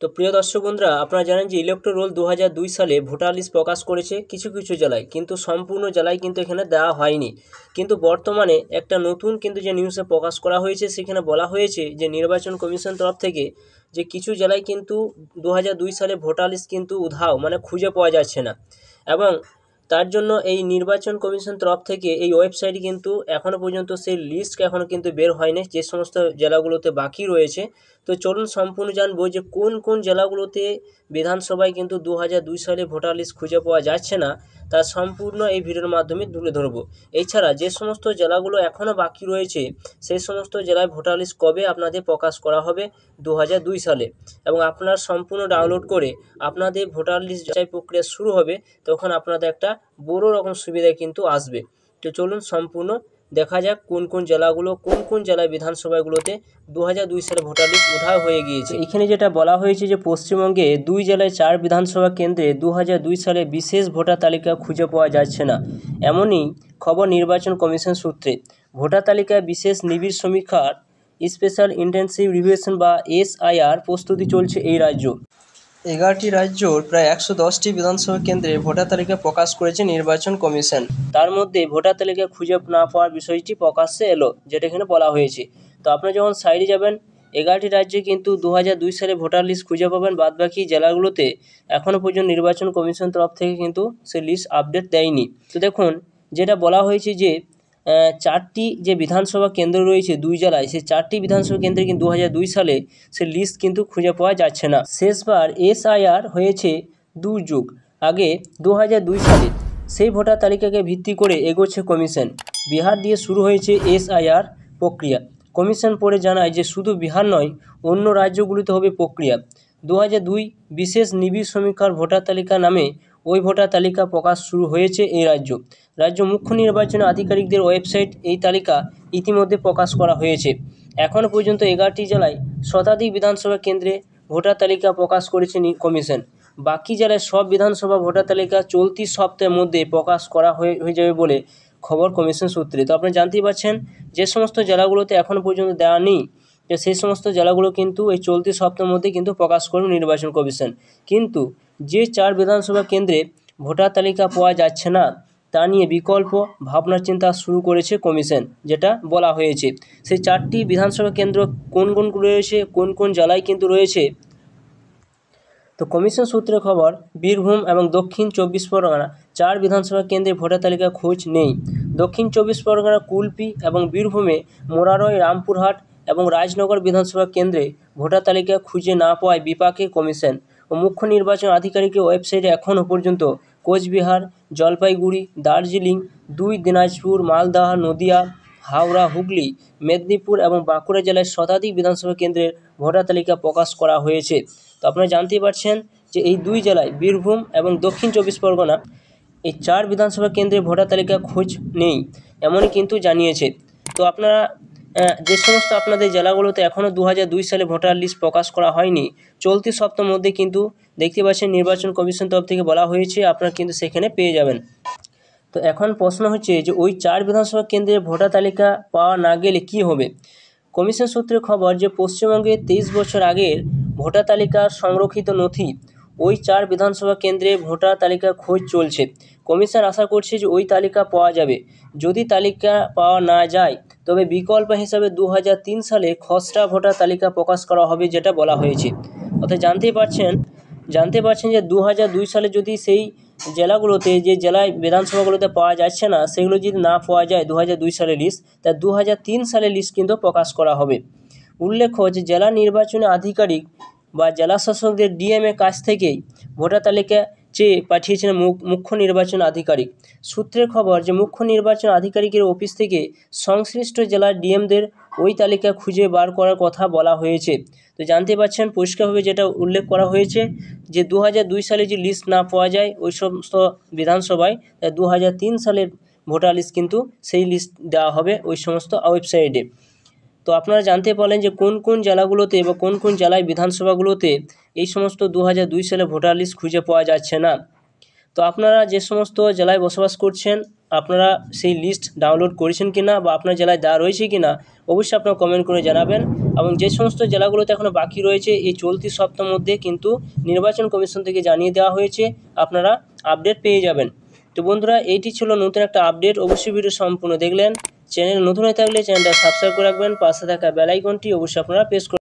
তো প্রিয় দর্শক বন্ধুরা, আপনারা জানেন যে ইলেকট্রাল রোল 2002 সালে ভোটার লিস্ট প্রকাশ করেছে কিছু কিছু জেলায়, কিন্তু সম্পূর্ণ জেলায় কিন্তু এখানে দেওয়া হয়নি। কিন্তু বর্তমানে একটা নতুন কিন্তু যে নিউজে প্রকাশ করা হয়েছে, সেখানে বলা হয়েছে যে নির্বাচন কমিশন তরফ থেকে যে কিছু জেলায় কিন্তু 2002 সালে ভোটার লিস্ট কিন্তু উধাও, মানে খুঁজে পাওয়া যাচ্ছে না। এবং তার জন্য এই নির্বাচন কমিশন তরফ থেকে এই ওয়েবসাইটে কিন্তু এখনও পর্যন্ত সেই লিস্ট এখনও কিন্তু বের হয়নি, যে সমস্ত জেলাগুলোতে বাকি রয়েছে। তো চলুন সম্পূর্ণ জানবো যে কোন কোন জেলাগুলোতে বিধানসভায় কিন্তু 2002 সালে ভোটার লিস্ট খুঁজে পাওয়া যাচ্ছে না, তার সম্পূর্ণ এই ভিডিওর মাধ্যমে তুলে ধরবো। এছাড়া যে সমস্ত জেলাগুলো এখনও বাকি রয়েছে, সেই সমস্ত জেলায় ভোটার লিস্ট কবে আপনাদের প্রকাশ করা হবে 2002 সালে, এবং আপনারা সম্পূর্ণ ডাউনলোড করে আপনাদের ভোটার লিস্ট যাচাই প্রক্রিয়া শুরু হবে, তখন আপনাদের একটা বড় রকম সুবিধা কিন্তু আসবে। তো চলুন সম্পূর্ণ দেখা যাক কোন কোন জেলাগুলো, কোন কোন জেলায় বিধানসভাগুলোতে 2002 সালে ভোটার লিস্ট উধাও হয়ে গিয়েছে। এখানে যেটা বলা হয়েছে যে পশ্চিমবঙ্গে 2 জেলায় 4 বিধানসভা কেন্দ্রে 2002 সালে বিশেষ ভোটার তালিকা খুঁজে পাওয়া যাচ্ছে না, এমনই খবর নির্বাচন কমিশন সূত্রে। ভোটার তালিকায় বিশেষ নিবিড় সমীক্ষার স্পেশাল ইন্টেনসিভ রিভিশন বা SIR প্রস্তুতি চলছে এই রাজ্য। 11টি রাজ্যর প্রায় 110টি বিধানসভা কেন্দ্রে ভোটার তালিকা প্রকাশ করেছে নির্বাচন কমিশন। তার মধ্যে ভোটার তালিকা খুঁজে না পাওয়ার বিষয়টি প্রকাশ্যে এলো, যেটা এখানে বলা হয়েছে। তো আপনারা যখন সাইডে যাবেন, 11টি রাজ্যে কিন্তু 2002 সালে ভোটার লিস্ট খুঁজে পাবেন, বাদবাকি জেলাগুলোতে এখনও পর্যন্ত নির্বাচন কমিশন তরফ থেকে কিন্তু সে লিস্ট আপডেট দেয়নি। তো দেখুন, যেটা বলা হয়েছে যে 4টি যে বিধানসভা কেন্দ্র রয়েছে 2 জেলায়, সেই 4টি বিধানসভা কেন্দ্রে কিন্তু 2002 সালে সে লিস্ট কিন্তু খুঁজে পাওয়া যাচ্ছে না। শেষবার SIR হয়েছে 2 যুগ আগে 2002 সালে। সেই ভোটার তালিকাকে ভিত্তি করে এগোচ্ছে কমিশন। বিহার দিয়ে শুরু হয়েছে SIR প্রক্রিয়া। কমিশন পরে জানায় যে শুধু বিহার নয়, অন্য রাজ্যগুলিতে হবে প্রক্রিয়া। 2002 বিশেষ নিবিড় সমীক্ষার ভোটার তালিকা নামে ওই ভোটার তালিকা প্রকাশ শুরু হয়েছে এই রাজ্য মুখ্য নির্বাচন আধিকারিকদের ওয়েবসাইট এই তালিকা ইতিমধ্যে প্রকাশ করা হয়েছে। এখনও পর্যন্ত 11টি জেলায় শতাধিক বিধানসভা কেন্দ্রে ভোটার তালিকা প্রকাশ করেছে কমিশন। বাকি জেলায় সব বিধানসভা ভোটার তালিকা চলতি সপ্তাহের মধ্যে প্রকাশ করা হয়ে যাবে বলে খবর কমিশন সূত্রে। তো আপনারা জানতেই পারছেন, যে সমস্ত জেলাগুলোতে এখনও পর্যন্ত দেওয়া নেই, যে সেই সমস্ত জেলাগুলো কিন্তু এই চলতি সপ্তাহের মধ্যে কিন্তু প্রকাশ করবে নির্বাচন কমিশন। কিন্তু যে 4 বিধানসভা কেন্দ্রে ভোটার তালিকা পাওয়া যাচ্ছে না, তা নিয়ে বিকল্প ভাবনা চিন্তা শুরু করেছে কমিশন, যেটা বলা হয়েছে। সেই 4টি বিধানসভা কেন্দ্র কোন কোনগুলো রয়েছে, কোন কোন জেলায় কিন্তু রয়েছে। তো কমিশন সূত্রে খবর, বীরভূম এবং দক্ষিণ 24 পরগনা 4 বিধানসভা কেন্দ্রে ভোটার তালিকা খোঁজ নেই। দক্ষিণ 24 পরগনা কুলপি এবং বীরভূমে মোরারই, রামপুরহাট এবং রাজনগর বিধানসভা কেন্দ্রে ভোটার তালিকা খুঁজে না পাওয়ায় বিপাকে কমিশন ও মুখ্য নির্বাচন আধিকারিকের ওয়েবসাইটে এখনও পর্যন্ত কোচবিহার, জলপাইগুড়ি, দার্জিলিং, 2 দিনাজপুর, মালদহ, নদিয়া, হাওড়া, হুগলি, মেদিনীপুর এবং বাঁকুড়া জেলায় শতাধিক বিধানসভা কেন্দ্রের ভোটার তালিকা প্রকাশ করা হয়েছে। তো আপনারা জানতেই পারছেন যে এই 2 জেলায় বীরভূম এবং দক্ষিণ 24 পরগনা, এই 4 বিধানসভা কেন্দ্রে ভোটার তালিকা খোঁজ নেই, এমনই কিন্তু জানিয়েছে। তো আপনারা যে সমস্ত আপনাদের জেলাগুলোতে এখনও 2002 সালে ভোটার লিস্ট প্রকাশ করা হয়নি, চলতি সপ্তাহের মধ্যে কিন্তু দেখতে পাচ্ছেন নির্বাচন কমিশন তরফ থেকে বলা হয়েছে, আপনারা কিন্তু সেখানে পেয়ে যাবেন। তো এখন প্রশ্ন হচ্ছে যে ওই 4 বিধানসভা কেন্দ্রে ভোটার তালিকা পাওয়া না গেলে কি হবে। কমিশন সূত্রে খবর যে পশ্চিমবঙ্গে 23 বছর আগের ভোটার তালিকার সংরক্ষিত নথি ওই 4 বিধানসভা কেন্দ্রে ভোটার তালিকার খোঁজ চলছে। কমিশন আশা করছে যে ওই তালিকা পাওয়া যাবে। যদি তালিকা পাওয়া না যায়, তবে বিকল্প হিসাবে 2003 সালে খসড়া ভোটার তালিকা প্রকাশ করা হবে, যেটা বলা হয়েছে। অর্থাৎ জানতে পারছেন যে 2002 সালে যদি সেই জেলাগুলোতে, যে জেলায় বিধানসভাগুলোতে পাওয়া যাচ্ছে না, সেগুলো যদি না পাওয়া যায় 2002 সালের লিস্ট, তা 2003 সালের লিস্ট কিন্তু প্রকাশ করা হবে। উল্লেখ্য যে জেলা নির্বাচনী আধিকারিক বা জেলা শাসকদের ডিএম এর কাছ থেকেই ভোটার তালিকা চেয়ে পাঠিয়েছেন মুখ্য নির্বাচন আধিকারিক। সূত্রের খবর যে মুখ্য নির্বাচন আধিকারিকের অফিস থেকে সংশ্লিষ্ট জেলার ডিএমদের ওই তালিকা খুঁজে বার করার কথা বলা হয়েছে। তো জানতে পারছেন পরিষ্কারভাবে যেটা উল্লেখ করা হয়েছে যে 2002 সালে যে লিস্ট না পাওয়া যায় ওই সমস্ত বিধানসভায়, 2003 সালের ভোটার লিস্ট কিন্তু সেই লিস্ট দেওয়া হবে ওই সমস্ত ওয়েবসাইটে। তো আপনারা জানতে পারলেন যে কোন কোন জেলাগুলোতে বা কোন কোন জেলায় বিধানসভাগুলোতে এই সমস্ত 2002 সালে ভোটার লিস্ট খুঁজে পাওয়া যাচ্ছে না। তো আপনারা যে সমস্ত জেলায় বসবাস করছেন, আপনারা সেই লিস্ট ডাউনলোড করেছেন কি না বা আপনার জেলায় দেওয়া রয়েছে কি না অবশ্যই আপনারা কমেন্ট করে জানাবেন। এবং যে সমস্ত জেলাগুলোতে এখনও বাকি রয়েছে এই চলতি সপ্তাহের মধ্যে কিন্তু নির্বাচন কমিশন থেকে জানিয়ে দেওয়া হয়েছে, আপনারা আপডেট পেয়ে যাবেন। তো বন্ধুরা, এইটি ছিল নতুন একটা আপডেট। অবশ্যই ভিডিও সম্পূর্ণ দেখলেন। চ্যানেল নতুন হয়ে থাকলে চ্যানেলটা সাবস্ক্রাইব করে রাখবেন, পাশে থাকা বেল আইকনটি অবশ্যই আপনারা প্রেস